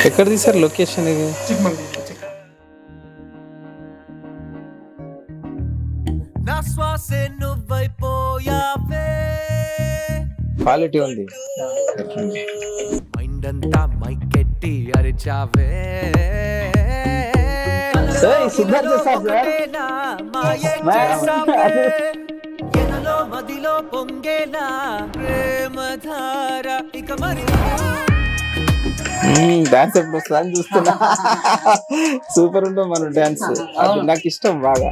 ఎక్కడ తీసారు లొకేషన్ ఇది? క్వాలిటీ ఉంది. సిద్ధార్థ సార్ డాన్స్ ఎప్పుడు వస్తుందా అని చూస్తున్నా. సూపర్ ఉంటుంది మన డాన్స్, నాకు ఇష్టం బాగా.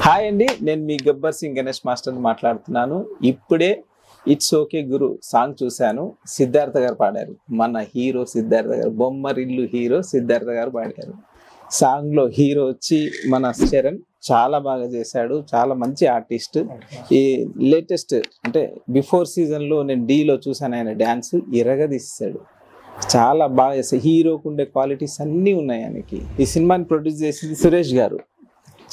హాయ్ అండి, నేను మీ గబ్బర్ సింగ్ గణేష్ మాస్టర్ మాట్లాడుతున్నాను. ఇప్పుడే ఇట్స్ ఓకే గురు సాంగ్ చూశాను. సిద్ధార్థ గారు పాడారు, మన హీరో సిద్ధార్థ గారు, బొమ్మరిల్లు హీరో సిద్ధార్థ గారు పాడారు. సాంగ్ లో హీరో వచ్చి మన చరణ్ చాలా బాగా చేశాడు, చాలా మంచి ఆర్టిస్ట్. ఈ లేటెస్ట్ అంటే బిఫోర్ సీజన్ లో నేను డీలో చూసాను, ఆయన డ్యాన్స్ ఇరగదీశాడు, చాలా బాగా చేస్తాడు. హీరోకు ఉండే క్వాలిటీస్ అన్నీ ఉన్నాయి ఆయనకి. ఈ సినిమాని ప్రొడ్యూస్ చేసింది సురేష్ గారు.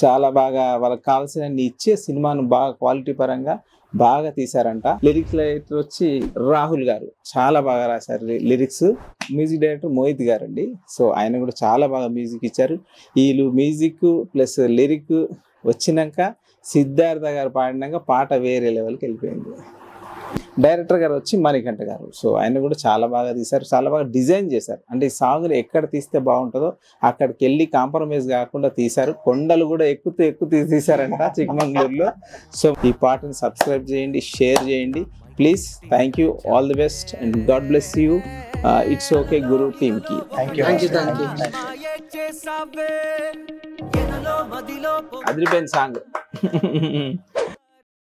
చాలా బాగా వాళ్ళకి కావాల్సిన ఇచ్చే సినిమాను బాగా క్వాలిటీ పరంగా బాగా తీశారంట. లిరిక్స్ రైటర్ వచ్చి రాహుల్ గారు చాలా బాగా రాశారు లిరిక్స్. మ్యూజిక్ డైరెక్టర్ మోహిత్ గారు అండి. సో ఆయన కూడా చాలా బాగా మ్యూజిక్ ఇచ్చారు. వీళ్ళు మ్యూజిక్ ప్లస్ లిరిక్ వచ్చినాక సిద్ధార్థ గారు పాడినాక పాట వేరే లెవెల్కి వెళ్ళిపోయింది. డైరెక్టర్ గారు వచ్చి మణికంఠ గారు. సో ఆయన కూడా చాలా బాగా తీశారు, చాలా బాగా డిజైన్ చేశారు. అంటే ఈ సాంగ్ని ఎక్కడ తీస్తే బాగుంటుందో అక్కడికి వెళ్ళి కాంప్రమైజ్ కాకుండా తీశారు. కొండలు కూడా ఎక్కుతూ తీశారంట చిక్మంగళూరులో. సో ఈ పాటని సబ్స్క్రైబ్ చేయండి, షేర్ చేయండి please. Thank you, all the best and God bless you. It's okay Guru team కి అదిరిపోయిన సాంగ్.